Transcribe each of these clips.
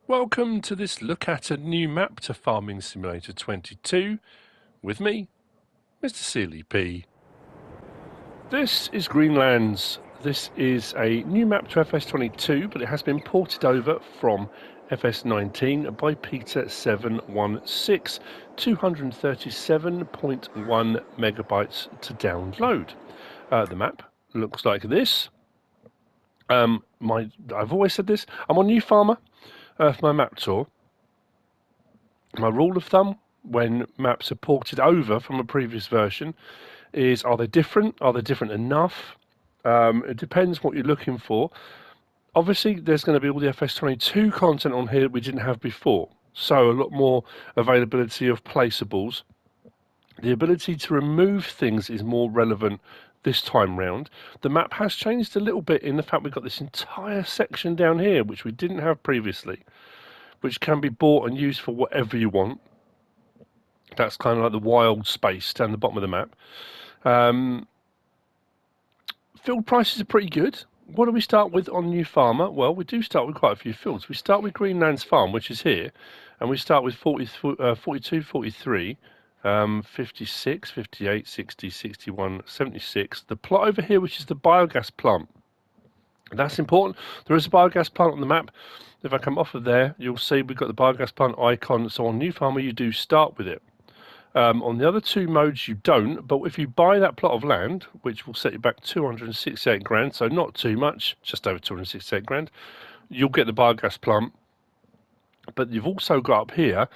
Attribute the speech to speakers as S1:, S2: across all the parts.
S1: Welcome to this look at a new map to Farming Simulator 22 with me, MrSealyp. This is Greenlands. This is a new map to FS22, but it has been ported over from FS19 by Peter 716, 237.1 megabytes to download. The map looks like this. I've always said this. I'm on New Farmer for my map tour. My rule of thumb when maps are ported over from a previous version is, are they different? Are they different enough? It depends what you're looking for. Obviously, there's going to be all the FS22 content on here that we didn't have before. So a lot more availability of placeables. The ability to remove things is more relevant this time round. The map has changed a little bit in the fact we've got this entire section down here, which we didn't have previously, which can be bought and used for whatever you want. That's kind of like the wild space down the bottom of the map. Field prices are pretty good. What do we start with on New Farmer? Well, we do start with quite a few fields. We start with Greenlands Farm, which is here, and we start with 42, 43, 56, 58, 60, 61, 76. The plot over here, which is the biogas plant. That's important. There is a biogas plant on the map. If I come off of there, you'll see we've got the biogas plant icon. So on New Farmer, you do start with it. On the other two modes, you don't. But if you buy that plot of land, which will set you back 268 grand, so not too much, just over 268 grand, you'll get the biogas plant. But you've also got up here.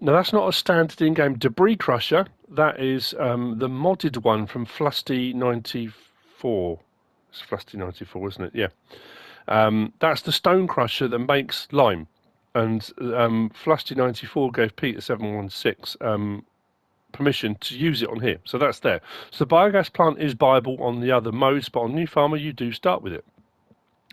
S1: Now, that's not a standard in-game debris crusher. That is the modded one from Flusty 94. It's Flusty 94, isn't it? Yeah. That's the stone crusher that makes lime. And Flusty 94 gave Peter 716 permission to use it on here. So that's there. So the biogas plant is viable on the other modes, but on New Farmer, you do start with it.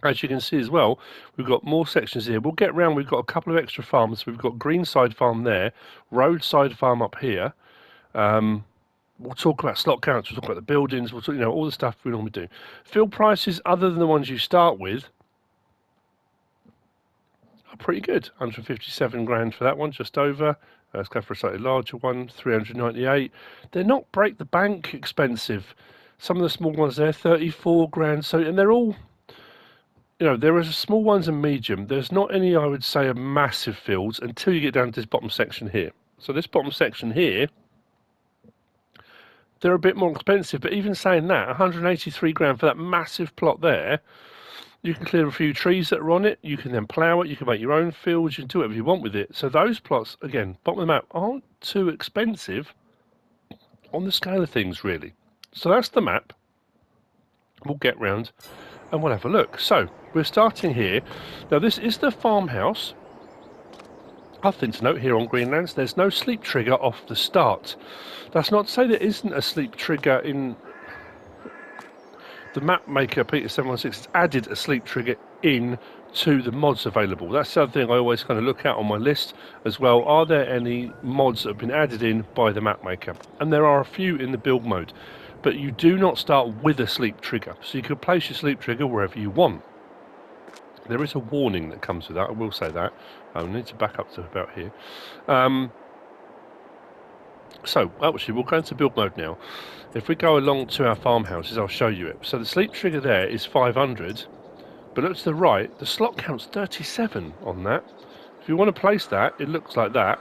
S1: As you can see as well, we've got more sections here. We'll get round, we've got a couple of extra farms. We've got Greenside farm there, Roadside farm up here. We'll talk about slot counts, we'll talk about the buildings, we'll talk, all the stuff we normally do. Field prices, other than the ones you start with, are pretty good. 157 grand for that one, just over. Let's go for a slightly larger one, 398. They're not break the bank expensive. Some of the small ones there, 34 grand. So, and they're all, there are small ones and medium. There's not any, I would say, massive fields until you get down to this bottom section here. So this bottom section here, they're a bit more expensive. But even saying that, 183 grand for that massive plot there, you can clear a few trees that are on it. You can then plough it. You can make your own fields. You can do whatever you want with it. So those plots, again, bottom of the map, aren't too expensive on the scale of things, really. So that's the map. We'll get round and we'll have a look. So we're starting here. Now this is the farmhouse. Other thing to note here on Greenlands, there's no sleep trigger off the start. That's not to say there isn't a sleep trigger in the map maker. Peter 716 has added a sleep trigger in to the mods available. That's the other thing I always kind of look at on my list as well. Are there any mods that have been added in by the map maker? And there are a few in the build mode, but you do not start with a sleep trigger, so you can place your sleep trigger wherever you want. There is a warning that comes with that, I will say that. I need to back up to about here. So, actually, we'll go into build mode now. If we go along to our farmhouses, I'll show you it. So the sleep trigger there is 500, but look to the right, the slot count's 37 on that. If you want to place that, it looks like that.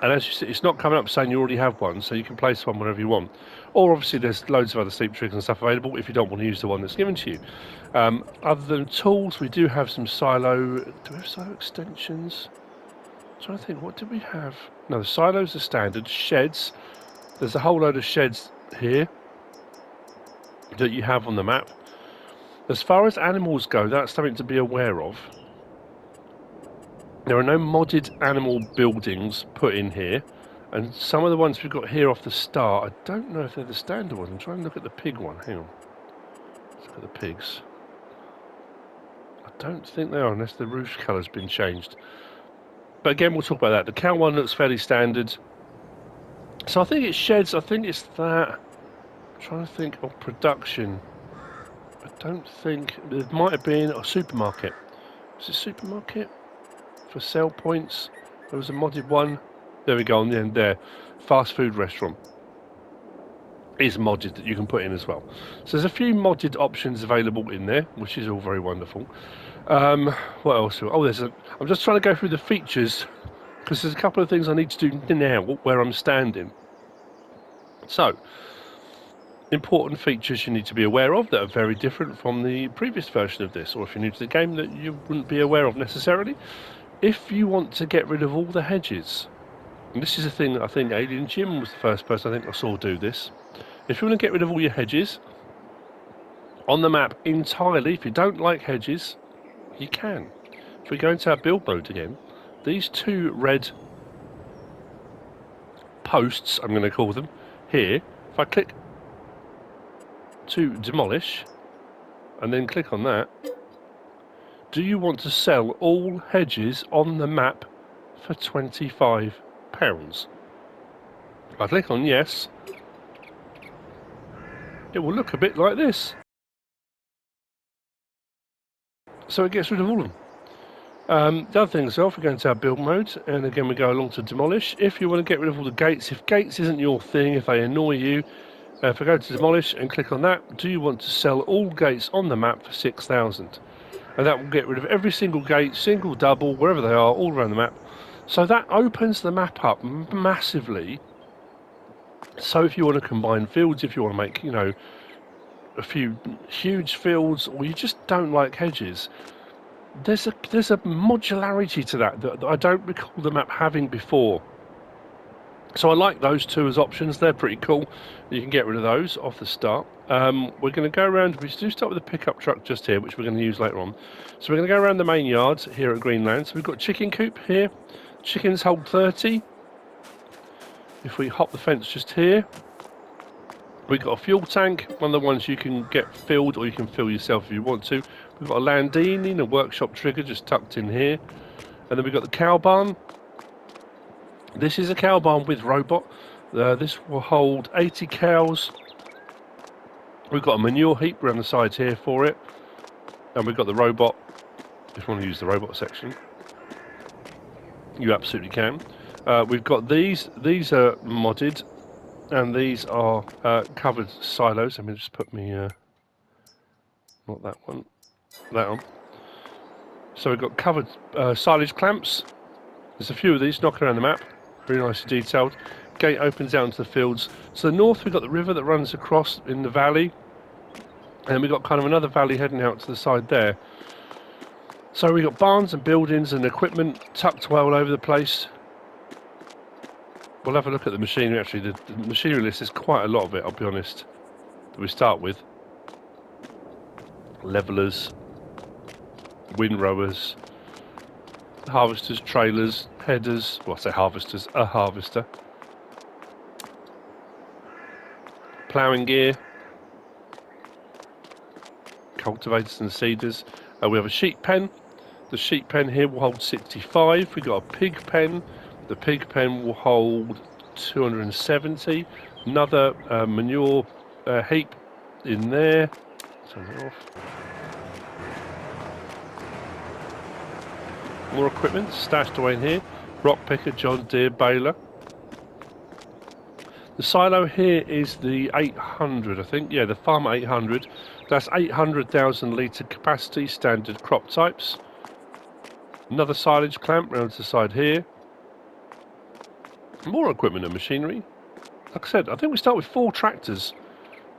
S1: And as you see, it's not coming up saying you already have one, so you can place one wherever you want. Or obviously there's loads of other sleep triggers and stuff available if you don't want to use the one that's given to you. Other than tools, we do have some silo. Do we have silo extensions? I'm trying to think, what did we have? No, the silos are standard. Sheds. There's a whole load of sheds here that you have on the map. As far as animals go, that's something to be aware of. There are no modded animal buildings put in here, and some of the ones we've got here off the start, I don't know if they're the standard ones. I'm trying to look at the pig one. Hang on. Let's look at the pigs. I don't think they are, unless the roof colour's been changed. But again, we'll talk about that. The cow one looks fairly standard. So I think it's sheds. I think it's that. I'm trying to think of production. I don't think... There might have been a supermarket. Is it supermarket? For sell points, there was a modded one. There we go on the end there. Fast food restaurant is modded that you can put in as well. So there's a few modded options available in there, which is all very wonderful. What else? Oh, I'm just trying to go through the features because there's a couple of things I need to do now where I'm standing. So, important features you need to be aware of that are very different from the previous version of this, or if you're new to the game that you wouldn't be aware of necessarily. If you want to get rid of all the hedges, and this is a thing that I think Alien Jim was the first person I think I saw do this. If you want to get rid of all your hedges on the map entirely, if you don't like hedges, you can. If we go into our build mode again, these two red posts, I'm going to call them, here, if I click to demolish and then click on that, do you want to sell all hedges on the map for £25? If I click on yes, it will look a bit like this. So it gets rid of all of them. The other thing as well, if we go into our build mode, and again we go along to demolish, if you want to get rid of all the gates, if gates isn't your thing, if they annoy you, if I go to demolish and click on that, do you want to sell all gates on the map for 6,000? And that will get rid of every single gate, single, double, wherever they are, all around the map. So that opens the map up massively. So if you want to combine fields, if you want to make, you know, a few huge fields, or you just don't like hedges, there's a modularity to that I don't recall the map having before. So I like those two as options. They're pretty cool. You can get rid of those off the start. We're going to go around. We do start with the pickup truck just here, which we're going to use later on. So we're going to go around the main yards here at Greenland. So we've got chicken coop here. Chickens hold 30. If we hop the fence just here, we've got a fuel tank, one of the ones you can get filled or you can fill yourself if you want to. We've got a Landini and a workshop trigger just tucked in here. And then we've got the cow barn. This is a cow barn with robot. This will hold 80 cows. We've got a manure heap around the sides here for it. And we've got the robot. If you want to use the robot section, you absolutely can. We've got these. These are modded. And these are covered silos. Let me just put me... not that one. That one. So we've got covered silage clamps. There's a few of these knocking around the map. Very nicely detailed. Gate opens out into the fields. To the north we've got the river that runs across in the valley. And we've got kind of another valley heading out to the side there. So we've got barns and buildings and equipment tucked well all over the place. We'll have a look at the machinery actually. The machinery list is quite a lot of it, I'll be honest, that we start with. Levelers, windrowers, harvesters, trailers, headers, well I say harvesters, a harvester, ploughing gear, cultivators and seeders. We have a sheep pen. The sheep pen here will hold 65. We've got a pig pen. The pig pen will hold 270. Another manure heap in there. Turn that off. More equipment stashed away in here. Rock picker, John Deere baler. The silo here is the 800, I think. Yeah, the Farmer 800. That's 800,000 litre capacity, standard crop types. Another silage clamp round to the side here. More equipment and machinery. Like I said, I think we start with 4 tractors.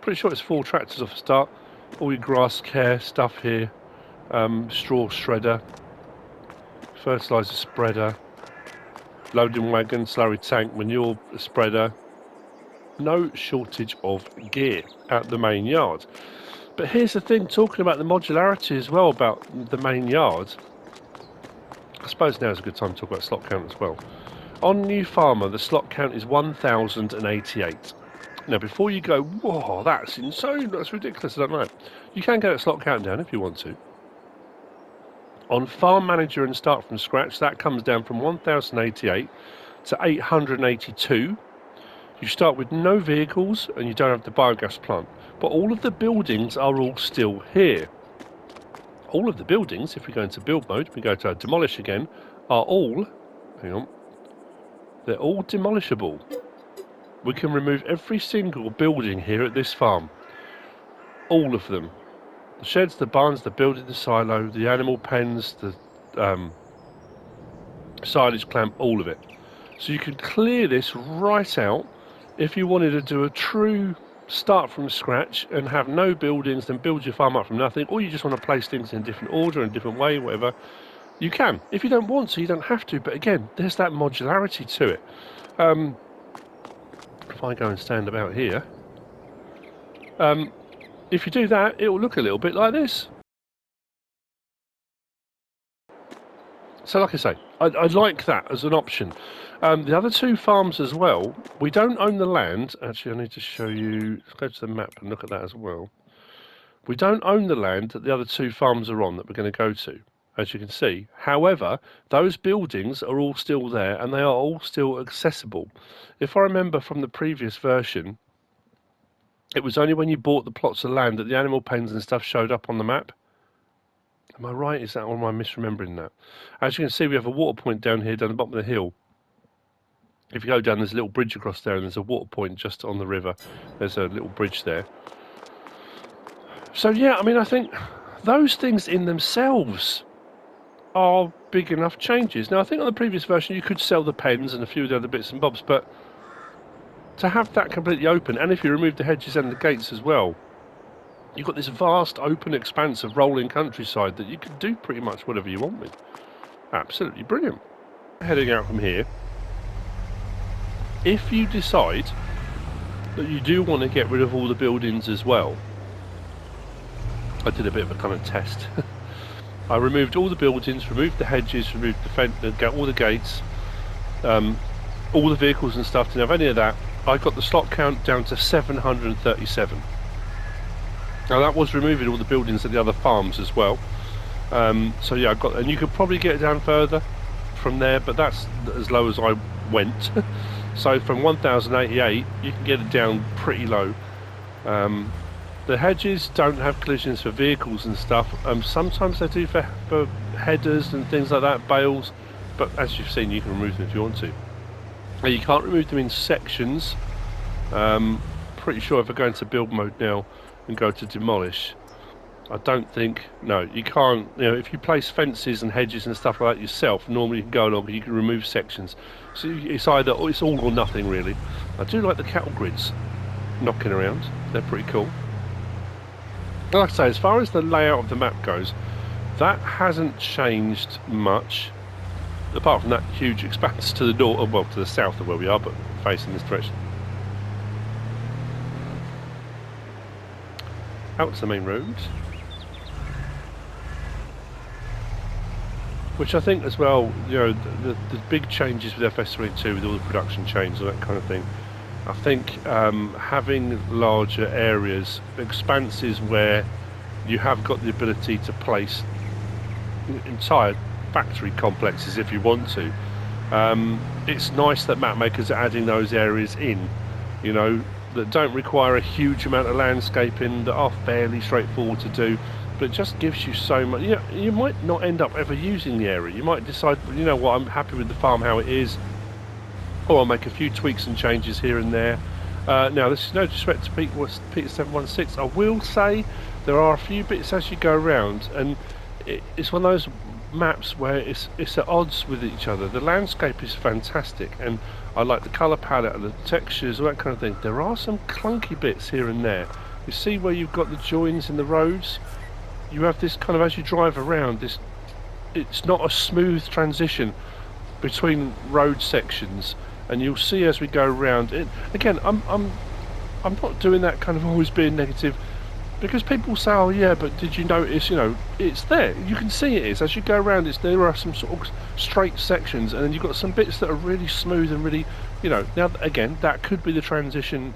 S1: Pretty sure it's 4 tractors off the start. All your grass care stuff here. Straw shredder. Fertiliser spreader. Loading wagon, slurry tank, manure spreader. No shortage of gear at the main yard. But here's the thing, talking about the modularity as well about the main yard. I suppose now's a good time to talk about slot count as well. On New Farmer, the slot count is 1,088. Now, before you go, whoa, that's insane, that's ridiculous, I don't know. You can get that slot count down if you want to. On Farm Manager and Start from Scratch, that comes down from 1,088 to 882. You start with no vehicles and you don't have the biogas plant. But all of the buildings are all still here. all of the buildings, if we go into build mode, we go to demolish again, are all, hang on, they're all demolishable. We can remove every single building here at this farm. All of them. The sheds, the barns, the building, the silo, the animal pens, the silage clamp, all of it. So you can clear this right out if you wanted to do a true start from scratch and have no buildings, then build your farm up from nothing, or you just want to place things in a different order, in a different way, whatever, you can. If you don't want to, you don't have to, but again, there's that modularity to it. If I go and stand about here, if you do that, it will look a little bit like this. So like I say, I like that as an option. The other two farms as well, we don't own the land. Actually, I need to show you, let's go to the map and look at that as well. We don't own the land that the other two farms are on that we're going to go to, as you can see. However, those buildings are all still there and they are all still accessible. If I remember from the previous version, it was only when you bought the plots of land that the animal pens and stuff showed up on the map. Am I right? Is that, or am I misremembering that? As you can see, we have a water point down here, down the bottom of the hill. If you go down, there's a little bridge across there, and there's a water point just on the river. There's a little bridge there. So yeah, I mean, I think those things in themselves are big enough changes. Now, I think on the previous version you could sell the pens and a few of the other bits and bobs, but to have that completely open, and if you remove the hedges and the gates as well, you've got this vast open expanse of rolling countryside that you can do pretty much whatever you want with. Absolutely brilliant. Heading out from here, if you decide that you do want to get rid of all the buildings as well, I did a bit of a kind of test. I removed all the buildings, removed the hedges, removed the fence, all the gates, all the vehicles and stuff. Didn't have any of that. I got the slot count down to 737. Now that was removing all the buildings at the other farms as well. So yeah, and you could probably get it down further from there, but that's as low as I went. So from 1088, you can get it down pretty low. The hedges don't have collisions for vehicles and stuff. Sometimes they do for headers and things like that, bales, but as you've seen, you can remove them if you want to. Now, you can't remove them in sections. Pretty sure if I go into build mode now and go to demolish, I don't think, no, you can't. You know, if you place fences and hedges and stuff like that yourself, normally you can go along and you can remove sections. So it's either, it's all or nothing really. I do like the cattle grids knocking around, they're pretty cool. Like I say, as far as the layout of the map goes, that hasn't changed much, apart from that huge expanse to the north, well, to the south of where we are, but facing this direction. Out to the main road, which I think as well, you know, the big changes with FS22, with all the production changes and that kind of thing, I think having larger areas, expanses where you have got the ability to place entire factory complexes if you want to, it's nice that map makers are adding those areas in, you know, that don't require a huge amount of landscaping, that are fairly straightforward to do, but it just gives you so much. You know, you might not end up ever using the area. You might decide, you know what, I'm happy with the farm how it is, or I'll make a few tweaks and changes here and there. Now, this is no disrespect to Peter 716. I will say there are a few bits as you go around, and it's one of those maps where it's at odds with each other. The landscape is fantastic, and I like the colour palette and the textures, all that kind of thing. There are some clunky bits here and there. You see where you've got the joins in the roads? You have this kind of, as you drive around, it's not a smooth transition between road sections, and you'll see as we go around it. Again, I'm not doing that kind of always being negative, because people say, oh yeah, but did you notice, you know, it's there, you can see it is as you go around. There are some sort of straight sections, and then you've got some bits that are really smooth and really, you know. Now again, that could be the transition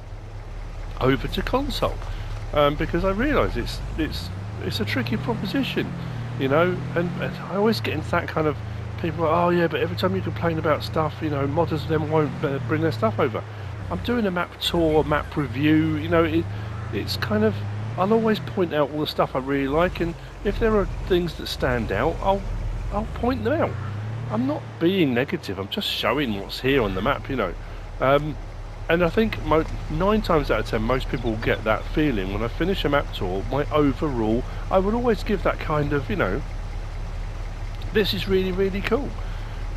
S1: over to console, because I realise it's a tricky proposition, you know, and I always get into that kind of, people are, oh yeah, but every time you complain about stuff, you know, modders then won't bring their stuff over. I'm doing a map tour, map review, you know, it's kind of, I'll always point out all the stuff I really like, and if there are things that stand out, I'll point them out. I'm not being negative. I'm just showing what's here on the map, you know. And I think 9 times out of 10, most people will get that feeling when I finish a map tour. My overall, I would always give that kind of, you know, this is really, really cool.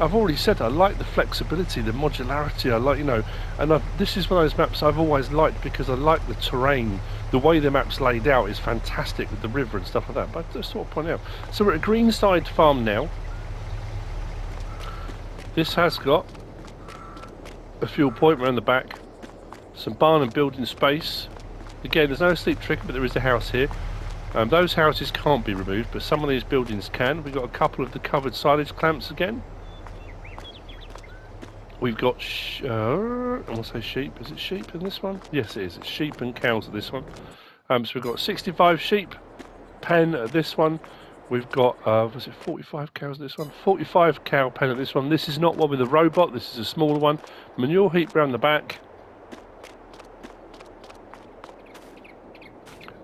S1: I've already said I like the flexibility, the modularity. I like, you know, and this is one of those maps I've always liked because I like the terrain. The way the map's laid out is fantastic with the river and stuff like that. But I just sort of point out. So we're at a Greenside farm now. This has got a fuel point around the back, some barn and building space. Again, there's no sleep trick, but there is a house here. Those houses can't be removed, but some of these buildings can. We've got a couple of the covered silage clamps again. We've got, I want to say sheep. Is it sheep in this one? Yes, it is. It's sheep and cows at this one. So we've got 65 sheep pen at this one. We've got, was it 45 cows at this one? 45 cow pen at this one. This is not one with a robot. This is a smaller one. Manure heap round the back.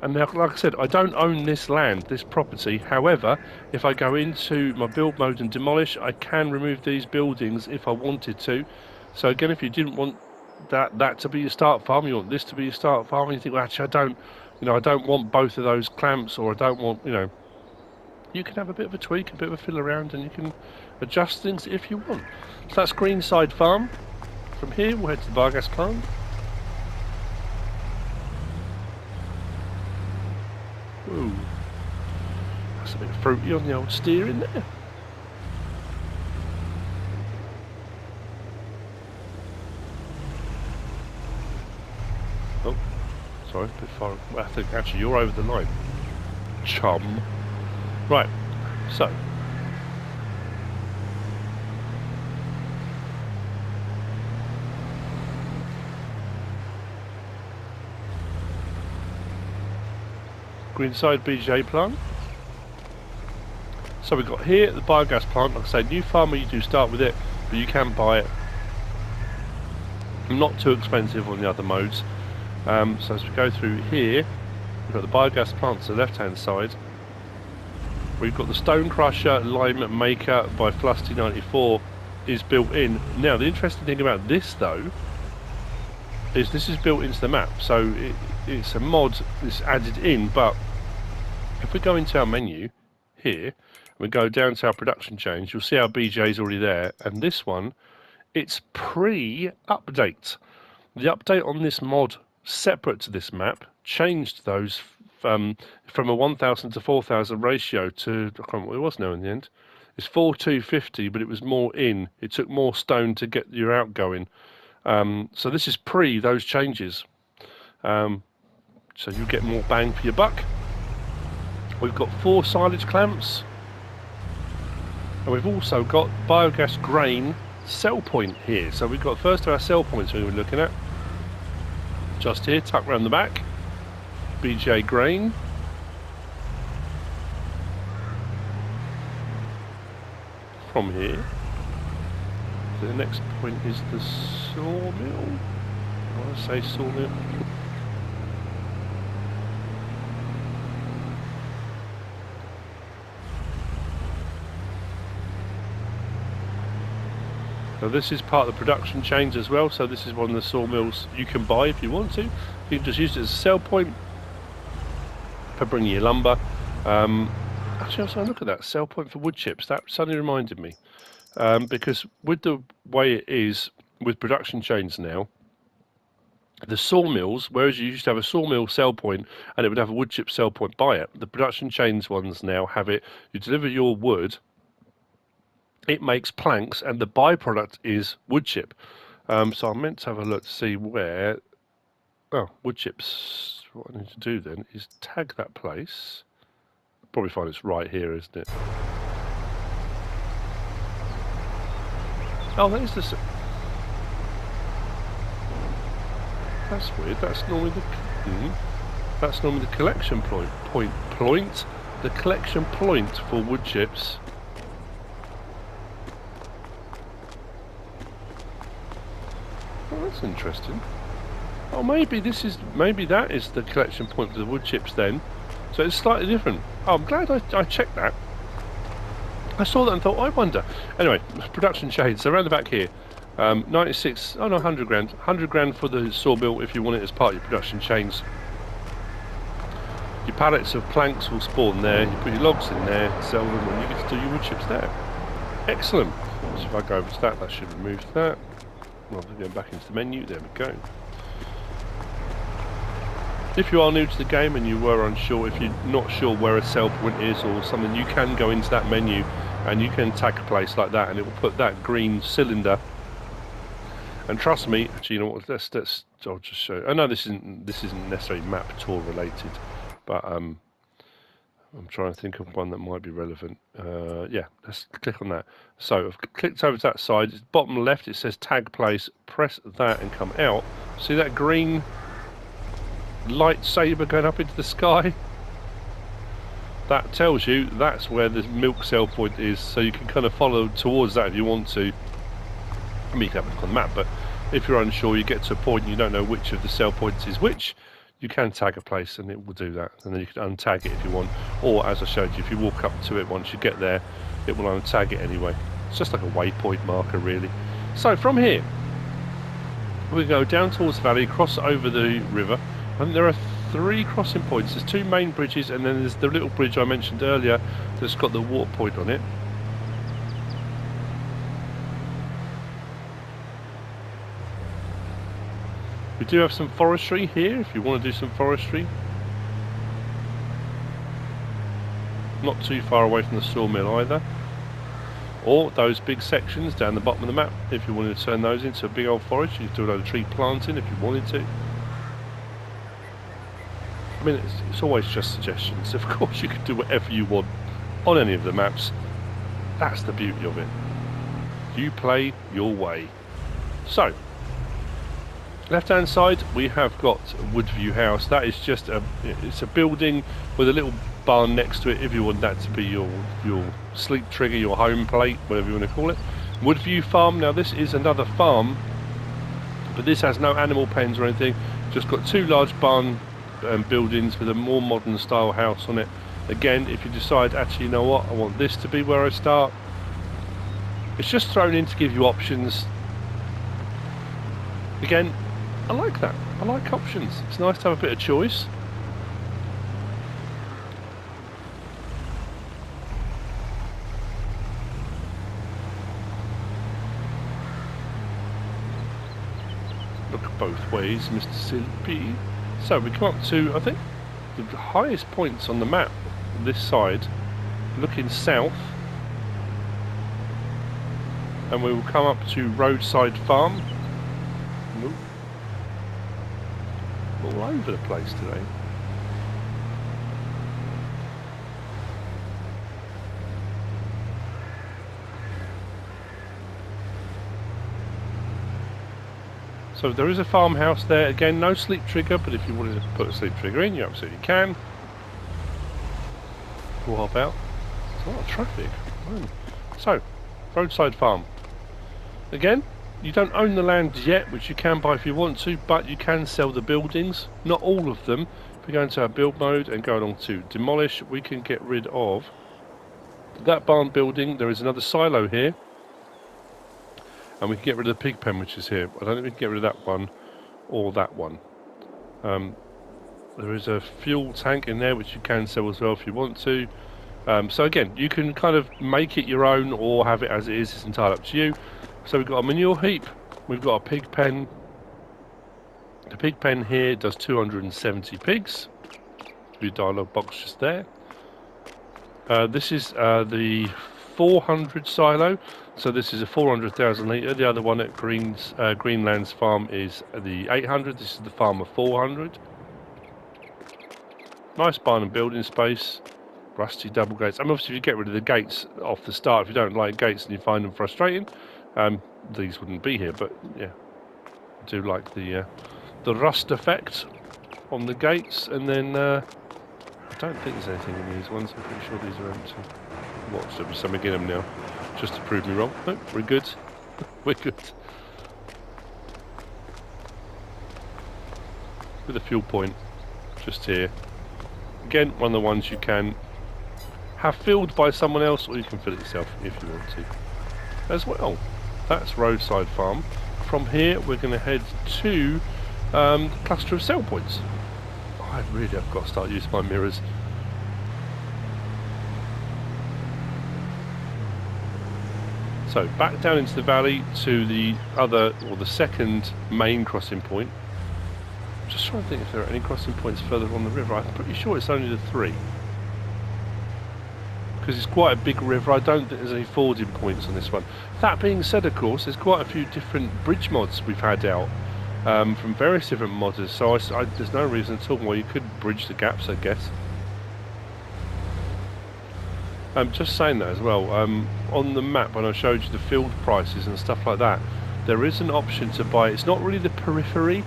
S1: And now, like I said, I don't own this land, this property. However, if I go into my build mode and demolish, I can remove these buildings if I wanted to. So again, if you didn't want that to be your start farm, you want this to be your start farm, and you think, well, actually, I don't want both of those clamps, or I don't want, you know, you can have a bit of a tweak, a bit of a fill around, and you can adjust things if you want. So that's Greenside Farm. From here, we'll head to the biogas plant. Ooh, that's a bit fruity on the old steering there. Oh, sorry, a bit far. I think actually you're over the line, chum. Right, so Greenside BJ plant. So we've got here the biogas plant. Like I say, new farmer, you do start with it, but you can buy it. Not too expensive on the other modes. So as we go through here, we've got the biogas plant to the left hand side. We've got the stone crusher lime maker by Flusty 94 is built in. Now the interesting thing about this though is this is built into the map, so it's a mod that's added in. But if we go into our menu here and we go down to our production change, you'll see our BJ is already there, and this one, it's pre-update. The update on this mod separate to this map changed those from a 1000 to 4000 ratio to, I can't remember what it was now in the end. It's 4250, but it was more in. It took more stone to get your outgoing. So this is pre those changes. So you get more bang for your buck. We've got 4 silage clamps. And we've also got biogas grain sell point here. So we've got first of our sell points we were looking at. Just here, tucked around the back. BJ grain. From here. The next point is the sawmill. I want to say sawmill. So this is part of the production change as well. So this is one of the sawmills you can buy if you want to. You can just use it as a sell point for bringing your lumber. Actually, I was going to look at that sell point for wood chips. That suddenly reminded me. Because with the way it is with production chains now, the sawmills, whereas you used to have a sawmill sell point and it would have a wood chip sell point by it, the production chains ones now have it. You deliver your wood, it makes planks, and the byproduct is wood chip. So I meant to have a look to see where. Oh, wood chips. What I need to do then is tag that place. Probably find it's right here, isn't it? Oh, that is the. That's weird. That's normally the. That's normally the collection point. The collection point for wood chips. Oh, that's interesting. Oh, maybe that is the collection point for the wood chips then. So it's slightly different. Oh, I'm glad I checked that. I saw that and thought, I wonder. Anyway, production shades. So around the back here, 96. Oh no, 100 grand. 100 grand for the sawmill if you want it as part of your production chains. Your pallets of planks will spawn there. You put your logs in there, sell them, and you get to do your wood chips there. Excellent. So if I go over to that, that should remove that. Well, we're going back into the menu. There we go. If you are new to the game and you were unsure, if you're not sure where a sell point is or something, you can go into that menu and you can tag a place like that, and it will put that green cylinder. And trust me, actually, you know what? I'll just show. I know this isn't necessarily map tour related, but I'm trying to think of one that might be relevant. Yeah, let's click on that. So I've clicked over to that side. It's bottom left. It says tag place. Press that and come out. See that green lightsaber going up into the sky? That tells you that's where the milk sell point is, so you can kind of follow towards that if you want to. I mean, you can have a look on the map, but if you're unsure, you get to a point and you don't know which of the sell points is which, you can tag a place and it will do that, and then you can untag it if you want, or as I showed you, if you walk up to it once you get there, it will untag it anyway. It's just like a waypoint marker really. So from here we go down towards the valley, cross over the river, and there are 3 crossing points. There's 2 main bridges, and then there's the little bridge I mentioned earlier that's got the water point on it. We do have some forestry here if you want to do some forestry. Not too far away from the sawmill either. Or those big sections down the bottom of the map, if you wanted to turn those into a big old forest. You could do a load of tree planting if you wanted to. I mean, it's always just suggestions. Of course, you can do whatever you want on any of the maps. That's the beauty of it. You play your way. So, left-hand side, we have got Woodview House. That is just it's a building with a little barn next to it. If you want that to be your sleep trigger, your home plate, whatever you want to call it. Woodview Farm. Now, this is another farm, but this has no animal pens or anything. Just got 2 large barn buildings with a more modern style house on it. Again, if you decide, actually, you know what, I want this to be where I start, it's just thrown in to give you options. Again, I like that. I like options. It's nice to have a bit of choice. Look both ways, MrSealyp. So we come up to, I think, the highest points on the map, this side, looking south, and we will come up to Roadside Farm. Nope. All over the place today. So there is a farmhouse there. Again, no sleep trigger, but if you wanted to put a sleep trigger in, you absolutely can. We'll hop out. There's a lot of traffic. Man. So, Roadside Farm. Again, you don't own the land yet, which you can buy if you want to, but you can sell the buildings. Not all of them. If we go into our build mode and go along to demolish, we can get rid of that barn building. There is another silo here. And we can get rid of the pig pen, which is here. I don't think we can get rid of that one or that one. There is a fuel tank in there, which you can sell as well if you want to. So again, you can kind of make it your own or have it as it is. It's entirely up to you. So we've got a manure heap. We've got a pig pen. The pig pen here does 270 pigs. Your dialog box just there. This is the 400 silo, so this is a 400,000 litre. The other one at Greenlands farm is the 800. This is the farm of 400. Nice barn and building space. Rusty double gates. I mean, obviously, if you get rid of the gates off the start, if you don't like gates and you find them frustrating, these wouldn't be here. But yeah, I do like the rust effect on the gates. And then I don't think there's anything in these ones. I'm pretty sure these are empty. Watch, there'll be something in them now, just to prove me wrong. No, we're good. We're good. with a fuel point just here. Again, one of the ones you can have filled by someone else, or you can fill it yourself if you want to as well. That's Roadside Farm. From here we're going to head to the cluster of sell points. I really have got to start using my mirrors. So back down into the valley to the other, or the second main crossing point. Just trying to think if there are any crossing points further on the river. I'm pretty sure it's only the 3. Because it's quite a big river, I don't think there's any fording points on this one. That being said, of course, there's quite a few different bridge mods we've had out from various different modders, so there's no reason at all why you couldn't bridge the gaps, I guess. Just saying that as well, on the map when I showed you the field prices and stuff like that, there is an option to buy. It's not really the periphery,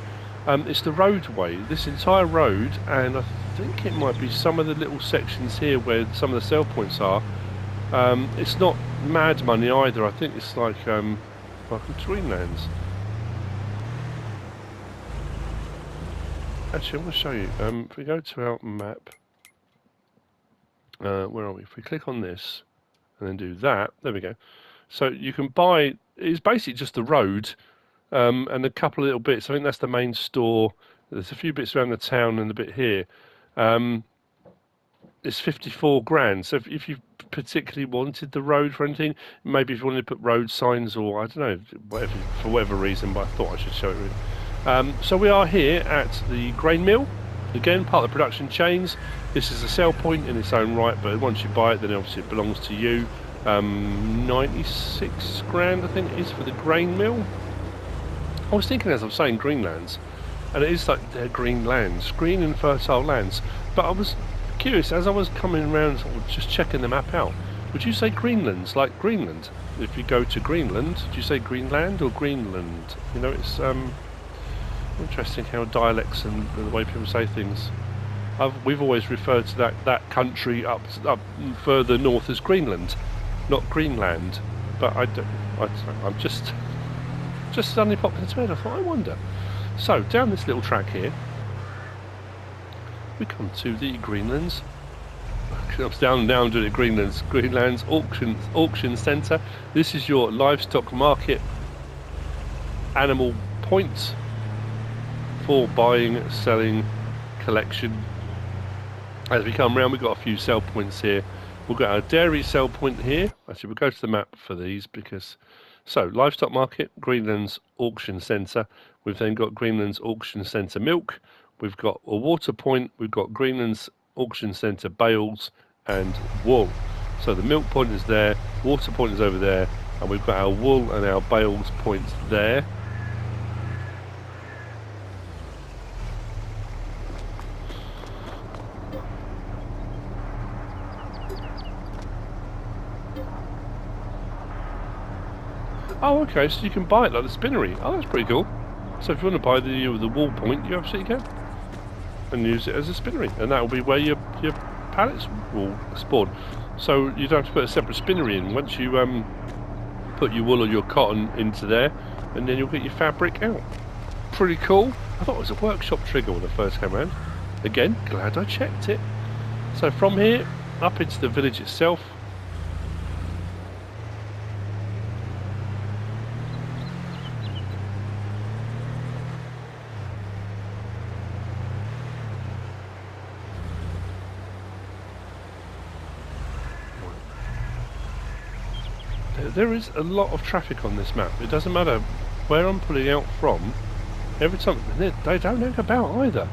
S1: it's the roadway, this entire road, and I think it might be some of the little sections here where some of the sell points are. It's not mad money either. I think it's like Greenlands. Actually, I'm going to show you. If we go to our map, where are we? If we click on this and then do that, there we go. So you can buy, it's basically just the road and a couple of little bits. I think that's the main store. There's a few bits around the town and a bit here. It's 54 grand. So if you particularly wanted the road for anything, maybe if you wanted to put road signs or I don't know, whatever, for whatever reason, but I thought I should show it really. So we are here at the grain mill. Again, part of the production chains. This is a sell point in its own right, but once you buy it, then obviously it belongs to you. 96 grand, I think it is, for the grain mill. I was thinking as I was saying Greenlands, and it is like they're green lands, green and fertile lands. But I was curious as I was coming around, sort of just checking the map out. Would you say Greenlands like Greenland? If you go to Greenland, do you say Greenland or Greenland? You know, it's interesting how dialects and the way people say things. We've always referred to that country up further north as Greenland, not Greenland. But I'm just suddenly popped into my head. I thought, I wonder. So down this little track here, we come to the Greenlands. I'm down doing it. Greenlands auction centre. This is your livestock market, animal points for buying, selling, collection. As we come around, we've got a few sell points here. We've got our dairy sell point here. Actually, we'll go to the map for these because. So, livestock market, Greenland's auction centre. We've then got Greenland's auction centre milk. We've got a water point. We've got Greenland's auction centre bales and wool. So the milk point is there, water point is over there, and we've got our wool and our bales points there. Oh, okay, so you can buy it like the spinnery. Oh, that's pretty cool. So if you want to buy the wool point, you absolutely can. And use it as a spinnery. And that will be where your pallets will spawn. So you don't have to put a separate spinnery in. Once you put your wool or your cotton into there, and then you'll get your fabric out. Pretty cool. I thought it was a workshop trigger when I first came around. Again, glad I checked it. So from here, up into the village itself. There is a lot of traffic on this map. It doesn't matter where I'm pulling out from. Every time they don't hang about either.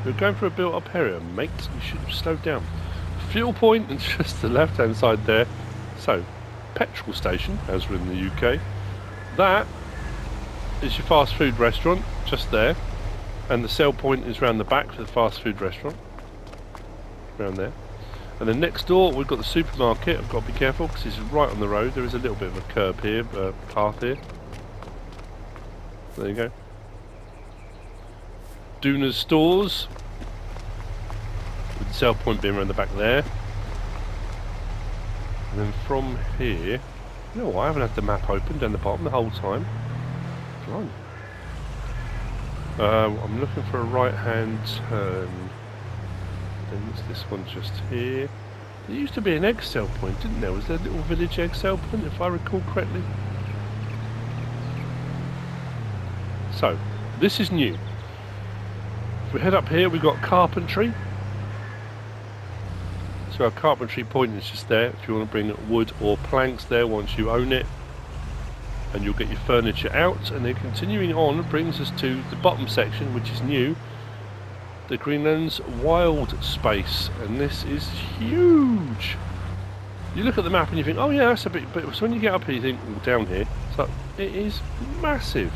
S1: You're going for a built-up area, mate. You should have slowed down. Fuel point and just the left-hand side there. So, petrol station, as we're in the UK. That is your fast food restaurant, just there. And the sell point is round the back for the fast food restaurant. Around there. And then next door we've got the supermarket. I've got to be careful because it's right on the road. There is a little bit of a curb here, path here. There you go. Duna's stores. With the sell point being around the back there. And then from here, you know what, I haven't had the map open down the bottom the whole time. Blimey. I'm looking for a right-hand turn. Then it's this one just here. There used to be an egg sale point, didn't there? Was there a little village egg sale point, if I recall correctly? So, this is new. If we head up here, we've got carpentry. So our carpentry point is just there. If you want to bring wood or planks there once you own it, and you'll get your furniture out. And then continuing on brings us to the bottom section, which is new, the Greenland's wild space, and this is huge. You look at the map and you think, oh yeah, that's a bit, but so when you get up here you think, well, down here, so it is massive.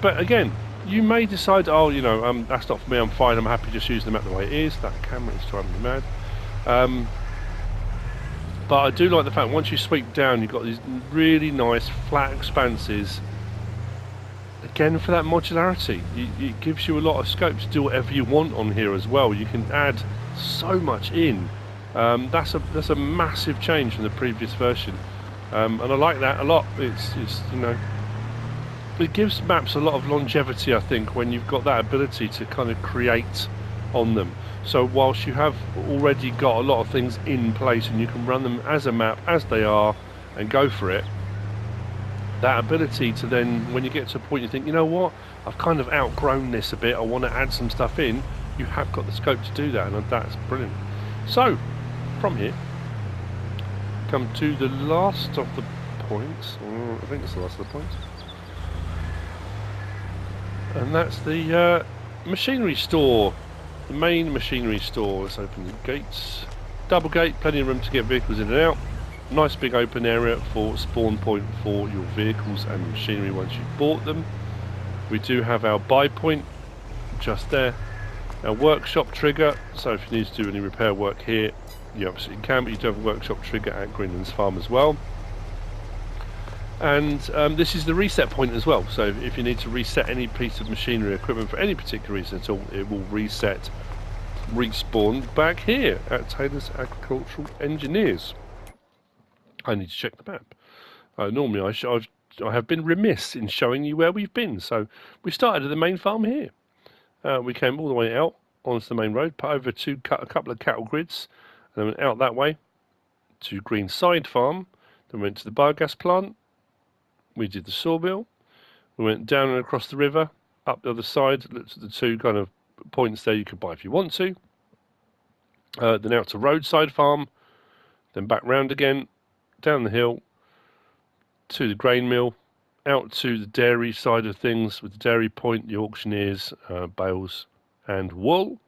S1: But again, you may decide, oh, you know, that's not for me, I'm fine, I'm happy just using the map the way it is. That camera is driving me mad. But I do like the fact once you sweep down, you've got these really nice flat expanses. Again, for that modularity, it gives you a lot of scope to do whatever you want on here as well. You can add so much in. That's a massive change from the previous version, and I like that a lot. It's you know, it gives maps a lot of longevity, I think, when you've got that ability to kind of create on them. So whilst you have already got a lot of things in place and you can run them as a map as they are and go for it, that ability to then, when you get to a point you think, you know what, I've kind of outgrown this a bit, I want to add some stuff in, you have got the scope to do that, and that's brilliant. So from here, come to the last of the points, I think it's the last of the points, and that's the machinery store. The main machinery store. Let's open the gates. Double gate, plenty of room to get vehicles in and out. Nice big open area for spawn point for your vehicles and machinery once you've bought them. We do have our buy point just there. Our workshop trigger, so if you need to do any repair work here, you absolutely can, but you do have a workshop trigger at Greenland's farm as well. And this is the reset point as well, so if you need to reset any piece of machinery or equipment for any particular reason at all, it will reset, respawn back here at Taylor's Agricultural Engineers. I need to check the map. Normally I have been remiss in showing you where we've been. So we started at the main farm here. We came all the way out onto the main road, put over a couple of cattle grids, and then went out that way to Greenside farm, then went to the biogas plant. We did the sawmill, we went down and across the river, up the other side, looked at the two kind of points there you could buy if you want to. Then out to Roadside farm, then back round again, down the hill, to the grain mill, out to the dairy side of things with the dairy point, the auctioneers, bales and wool,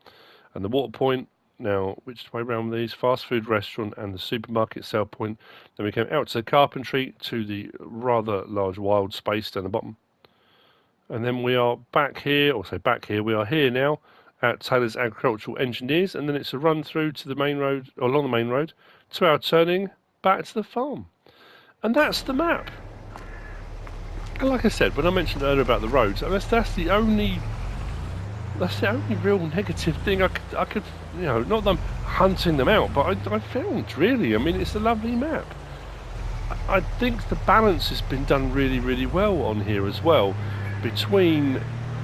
S1: and the water point. Now, which way around these? Fast food restaurant and the supermarket sale point. Then we came out to the carpentry, to the rather large wild space down the bottom. And then we are back here, or say back here, we are here now at Taylor's Agricultural Engineers, and then it's a run through to the main road, or along the main road, 2 hour turning back to the farm. And that's the map. And like I said, when I mentioned earlier about the roads, that's the only real negative thing I could, you know, not that I'm hunting them out, but I found, really. I mean, it's a lovely map. I think the balance has been done really, really well on here as well, between,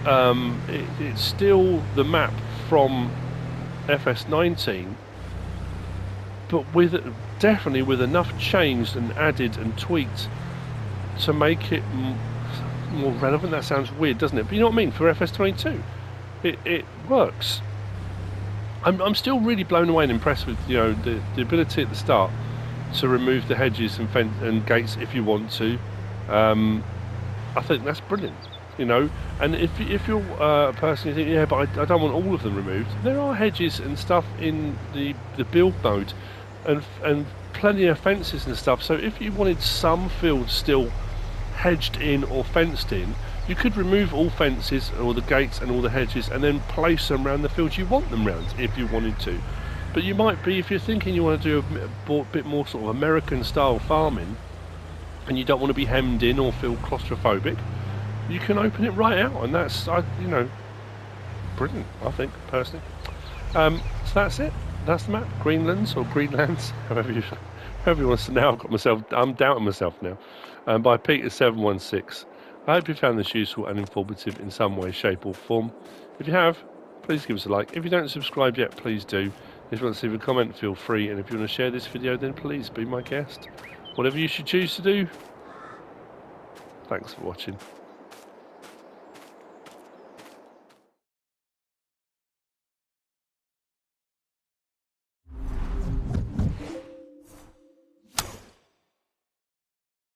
S1: it's still the map from FS19, but definitely with enough changed and added and tweaked to make it more relevant. That sounds weird, doesn't it? But you know what I mean, for FS22. It works. I'm still really blown away and impressed with, you know, the ability at the start to remove the hedges and gates if you want to. I think that's brilliant, you know. And if you're a person you think, yeah, but I don't want all of them removed, there are hedges and stuff in the build mode, and plenty of fences and stuff. So if you wanted some fields still hedged in or fenced in, you could remove all fences, all the gates and all the hedges, and then place them around the fields you want them around if you wanted to. But you might be, if you're thinking you want to do a bit more sort of American style farming, and you don't want to be hemmed in or feel claustrophobic, you can open it right out, and that's, you know, brilliant, I think, personally. So that's it. That's the map. Greenlands or Greenlands, however you want to. Now I'm doubting myself now. By Peter716. I hope you found this useful and informative in some way, shape or form. If you have, please give us a like. If you don't subscribe yet, please do. If you want to leave a comment, feel free. And if you want to share this video, then please be my guest. Whatever you should choose to do. Thanks for watching.